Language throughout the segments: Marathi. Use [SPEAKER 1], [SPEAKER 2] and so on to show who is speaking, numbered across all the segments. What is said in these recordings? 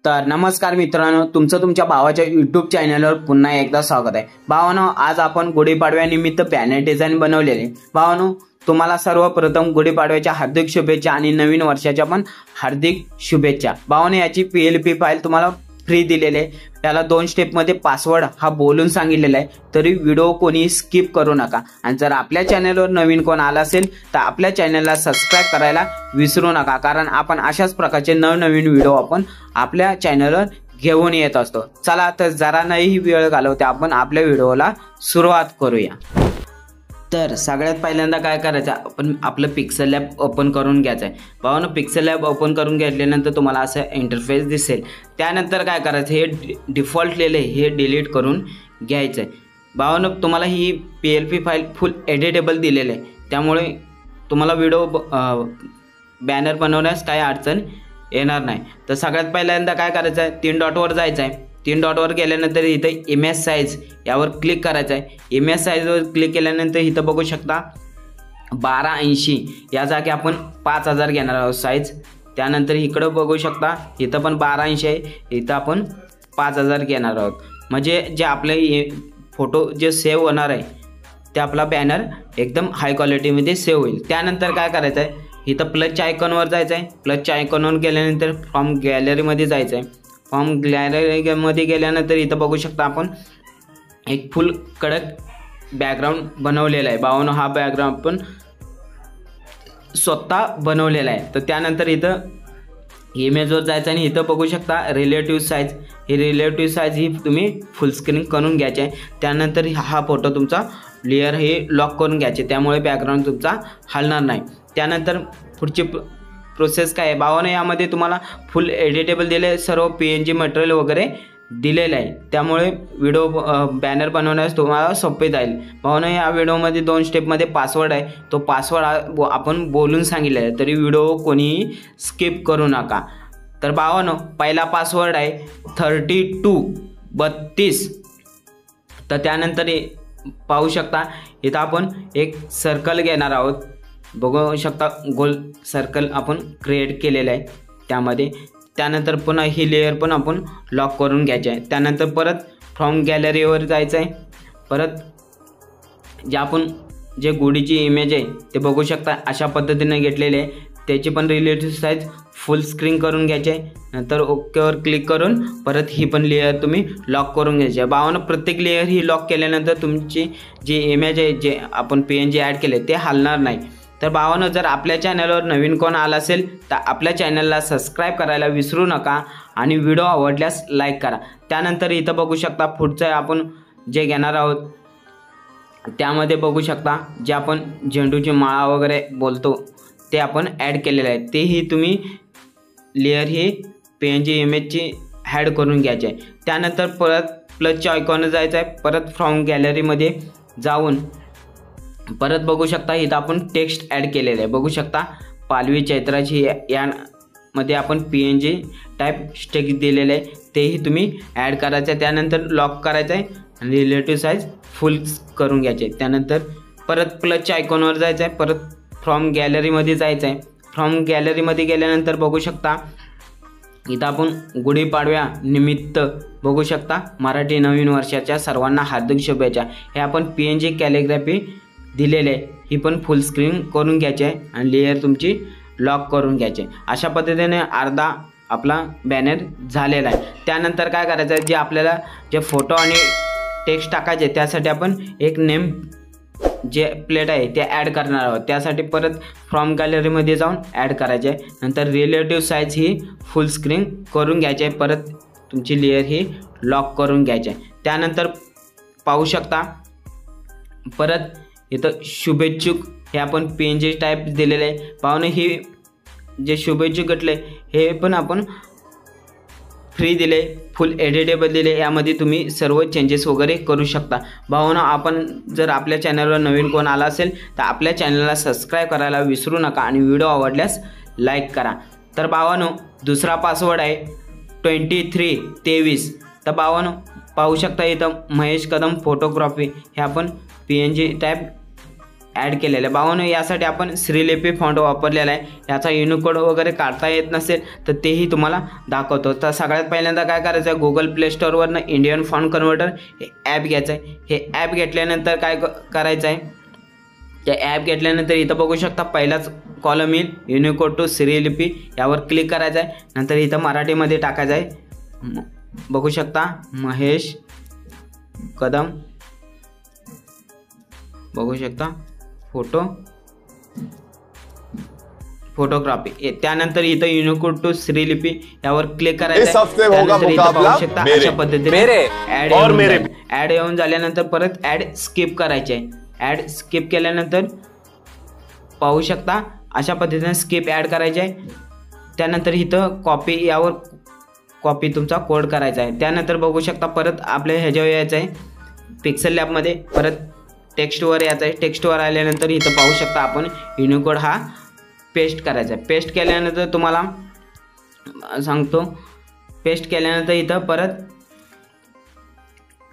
[SPEAKER 1] तर नमस्कार मित्रांनो, तुमचं तुमच्या भावाच्या YouTube चॅनलवर पुन्हा एकदा स्वागत आहे। भावांनो, आज आपण गुढीपाडव्यानिमित्त बॅनर डिझाइन बनवलेले। भावांनो, तुम्हाला सर्वप्रथम गुढीपाडव्याच्या हार्दिक शुभेच्छा आणि नवीन वर्षाच्या पण हार्दिक शुभेच्छा। भावांनो, याची PLP फाईल तुम्हाला फ्री दिलेले, त्याला 2 स्टेप मध्ये पासवर्ड हा बोलून सांगितलेला आहे, तरी व्हिडिओ कोणी स्किप करू नका। आणि जर आपल्या चॅनलवर नवीन कोण आला असेल तर आपल्या चॅनलला सबस्क्राइब करायला विसरू नका, कारण आपण अशाच प्रकारचे नवनवीन व्हिडिओ आपण आपल्या चॅनलवर घेऊन येत असतो। चला तर जरा नाही वेळ घालवता आपण आपल्या व्हिडिओला सुरुवात करूया। तर सगळ्यात पहिल्यांदा काय करायचं, आपण आपलं पिक्सेल लॅब ओपन करून घ्यायचं आहे। भावांनो, पिक्सेल लॅब ओपन करून घेतल्यानंतर तुम्हाला असं इंटरफेस दिसेल। त्यानंतर काय करायचं, हे डिफॉल्ट लिहिले हे डिलीट करून घ्यायचं आहे। भावांनो, तुम्हाला ही PLP फाईल फुल एडिटेबल दिलेली आहे, त्यामुळे तुम्हाला व्हिडिओ बॅनर बनवण्यास काही अडचण येणार नाही। तर सगळ्यात पहिल्यांदा काय करायचं आहे, 3 डॉटवर जायचं आहे। 3 डॉटवर गेल्यानंतर इथे इमेज साईज यावर क्लिक करायचं आहे। इमेज साईजवर क्लिक केल्यानंतर इथं बघू शकता 1280 या जागी आपण 5000 घेणार आहोत साईज। त्यानंतर इकडं बघू शकता इथं पण 1280 आहे, इथं आपण 5000 घेणार आहोत। म्हणजे जे आपले फोटो जे सेव्ह होणार आहे ते आपला बॅनर एकदम हाय क्वालिटीमध्ये सेव्ह होईल। त्यानंतर काय करायचं आहे, इथं प्लसच्या आयकॉनवर जायचं आहे। प्लसच्या आयकॉनवर गेल्यानंतर फ्रॉम गॅलरीमध्ये जायचं आहे। फ्रॉम गॅलरीमध्ये गेल्यानंतर इथं बघू शकता आपण एक फुल कडक बॅकग्राऊंड बनवलेला आहे। भावांनो, हा बॅकग्राऊंड पण स्वतः बनवलेला आहे। तर त्यानंतर इथं इमेजवर जायचं आणि इथं बघू शकता रिलेटिव्ह साईज, ही रिलेटिव्ह साईज ही तुम्ही फुल स्क्रीन करून घ्यायची आहे। त्यानंतर हा फोटो तुमचा लेयर हे लॉक करून घ्यायचे, त्यामुळे बॅकग्राऊंड तुमचा हलणार नाही। त्यानंतर पुढची प्रोसेस काय आहे, भावांनो, यामध्ये तुम्हाला फुल एडिटेबल दिले, सर्व PNG मटेरियल वगैरे दिलेलं आहे, त्यामुळे व्हिडिओ बॅनर बनवण्यास तुम्हाला सोपे जाईल। भावांनो, या व्हिडिओमध्ये 2 स्टेपमध्ये पासवर्ड आहे, तो पासवर्ड आपण बोलून सांगितलेला आहे, तरी व्हिडिओ कोणीही स्किप करू नका। तर भावांनो, पहिला पासवर्ड आहे 3232। तर त्यानंतर पाहू शकता इथं आपण एक सर्कल घेणार आहोत। बघू शकता गोल सर्कल आपण क्रिएट केलेलं आहे त्यामध्ये। त्यानंतर पुन्हा ही लेयर पण आपण लॉक करून घ्यायची आहे। त्यानंतर परत फ्रॉम गॅलरीवर जायचं आहे। परत जे आपण जे गुढीची इमेज आहे ते बघू शकता अशा पद्धतीने घेतलेले आहे, त्याची पण रिलेटिव्ह साईज फुल स्क्रीन करून घ्यायची आहे। नंतर ओकेवर क्लिक करून परत ही पण लेयर तुम्ही लॉक करून घ्यायची आहे। भावांनो, प्रत्येक लेयर ही लॉक केल्यानंतर तुमची जी इमेज आहे जे आपण PNG ॲड केले ते हलणार नाही। तर भावांनो, जर आपल्या चॅनलवर नवीन कोण आला असेल तर आपल्या चॅनलला सबस्क्राइब करायला विसरू नका आणि व्हिडिओ आवडल्यास लाईक करा। त्यानंतर इथं बघू शकता पुढचं आपण जे घेणार आहोत त्यामध्ये बघू शकता जे आपण झेंडूची माळा वगैरे बोलतो ते आपण ॲड केलेलं आहे, तेही तुम्ही लेयर ही PNG इमेजची ॲड करून घ्यायची आहे। त्यानंतर परत प्लसच्या आयकॉनवर जायचं आहे। परत फ्रॉम गॅलरीमध्ये जाऊन परत बघू शकता इथं आपण टेक्स्ट ॲड केलेलं आहे। बघू शकता पालवी चैत्राची यामध्ये आपण PNG टाईप स्टिक दिलेलं आहे, तेही तुम्ही ॲड करायचं आहे। त्यानंतर लॉक करायचं आहे आणि रिलेटिव्ह साईज फुल करून घ्यायचे। त्यानंतर परत प्लसच्या आयकॉनवर जायचं आहे। परत फ्रॉम गॅलरीमध्ये जायचं आहे। फ्रॉम गॅलरीमध्ये गेल्यानंतर बघू शकता इथं आपण गुढीपाडव्या निमित्त बघू शकता मराठी नवीन वर्षाच्या सर्वांना हार्दिक शुभेच्छा हे आपण PNG कॅलिग्राफी दिलेले आहे, ही पण फुल स्क्रीन करून घ्यायची आहे आणि लेयर तुमची लॉक करून घ्यायची आहे। अशा पद्धतीने अर्धा आपला बॅनर झालेला आहे। त्यानंतर काय करायचं आहे, जे आपल्याला जे फोटो आणि टेक्स्ट टाकायचे त्यासाठी आपण एक नेम जे प्लेट आहे ते ॲड करणार आहोत। त्यासाठी परत फ्रॉम गॅलरीमध्ये जाऊन ॲड करायचे आहे। नंतर रिलेटिव्ह साईज ही फुल स्क्रीन करून घ्यायची आहे। परत तुमची लेयर ही लॉक करून घ्यायची आहे। त्यानंतर पाहू शकता परत इथं शुभेच्छुक हे आपण PNG टाईप दिलेले आहे। भावांनो, ही जे शुभेच्छुक गटले हे पण आपण फ्री दिले, फुल एडिटेबल दिले, यामध्ये तुम्ही सर्व चेंजेस वगैरे करू शकता। भावांनो, आपण जर आपल्या चॅनलवर नवीन कोण आला असेल तर आपल्या चॅनलला सबस्क्राइब करायला विसरू नका आणि व्हिडिओ आवडल्यास लाईक करा। तर भावांनो, दुसरा पासवर्ड आहे 2323। तर भावांनो, पाहू शकता इथं महेश कदम फोटोग्राफी हे आपण PNG टाईप ॲड केलेलं आहे। भावांनो यासाठी आपण श्रीलिपी फॉन्ट वापरलेला आहे। याचा युनिकोड वगैरे काढता येत नसेल तर तेही तुम्हाला दाखवतो। तर सगळ्यात पहिल्यांदा काय करायचं आहे, गुगल प्ले स्टोअरवरनं इंडियन फॉन्ट कन्व्हर्टर हे ॲप घ्यायचं आहे। हे ॲप घेतल्यानंतर काय करायचं आहे, त्या ॲप घेतल्यानंतर इथं बघू शकता पहिलाच कॉलम येईल युनिकोड टू श्रीलिपी, यावर क्लिक करायचं आहे। नंतर इथं मराठीमध्ये टाकायचं आहे, बघू शकता महेश कदम, बघू शकता फोटोग्राफी। त्यानंतर इथं युनिकोड टू श्रीलिपी यावर क्लिक करायचं आहे। अशा पद्धतीने ॲड येऊन झाल्यानंतर परत ॲड स्किप करायचे आहे। ॲड स्किप केल्यानंतर पाहू शकता अशा पद्धतीने स्किप ॲड करायचे आहे। त्यानंतर इथं कॉपी, यावर कॉपी तुमचा कोड करायचा आहे। त्यानंतर बघू शकता परत आपल्या ह्याच्यावर यायचं आहे पिक्सेल लॅबमध्ये, परत टेक्स्टवर यायचं आहे। टेक्स्टवर आल्यानंतर इथं पाहू शकता आपण युनिकोड हा पेस्ट करायचा आहे। पेस्ट केल्यानंतर तुम्हाला सांगतो, पेस्ट केल्यानंतर इथं परत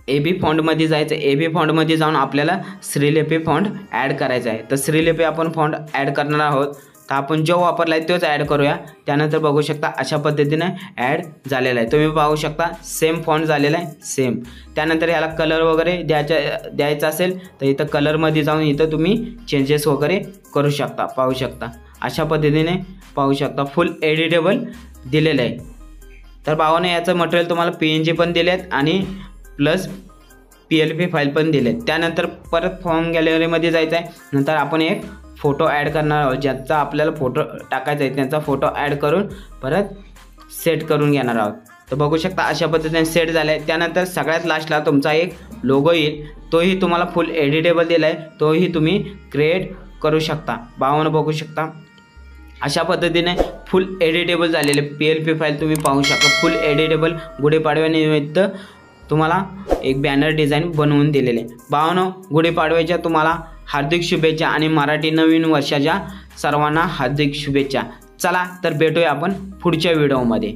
[SPEAKER 1] AB फॉन्टमध्ये जायचं। AB फॉन्टमध्ये जाऊन आपल्याला श्रीलिपी फॉन्ट ॲड करायचा आहे। तर श्रीलिपी आपण फॉन्ट ॲड करणार आहोत, तर आपण जो वापरला आहे तोच ॲड करूया। त्यानंतर बघू शकता अशा पद्धतीने ॲड झालेला आहे, तुम्ही पाहू शकता सेम फॉन्ट झालेला आहे सेम। त्यानंतर याला कलर वगैरे द्यायचा असेल तर इथं कलरमध्ये जाऊन इथं तुम्ही चेंजेस वगैरे करू शकता, पाहू शकता अशा पद्धतीने पाहू शकता फुल एडिटेबल दिलेलं आहे। तर भावाने याचं मटेरियल तुम्हाला PNG पण दिले आहेत आणि प्लस PLP फाईल पण दिले आहेत। त्यानंतर परत फॉर्म गॅलरीमध्ये जायचं आहे। नंतर आपण एक फोटो ॲड करणार आहोत, ज्याचा आपल्याला फोटो टाकायचा आहे त्यांचा फोटो ॲड करून परत सेट करून घेणार आहोत। तर बघू शकता अशा पद्धतीने सेट झालं आहे। त्यानंतर सगळ्यात लास्टला तुमचा एक लोगो येईल, तोही तुम्हाला फुल एडिटेबल दिला आहे, तोही तुम्ही क्रिएट करू शकता। भावानं बघू शकता अशा पद्धतीने फुल एडिटेबल झालेले PLP फाईल तुम्ही पाहू शकता। फुल एडिटेबल गुढीपाडव्यानिमित्त तुम्हाला एक बॅनर डिझाईन बनवून दिलेले। भावांनो गुढीपाडव्याच्या तुम्हाला हार्दिक शुभेच्छा आणि मराठी नवीन वर्षाच्या सर्वांना हार्दिक शुभेच्छा। चला तर भेटूया आपण पुढच्या व्हिडिओमध्ये।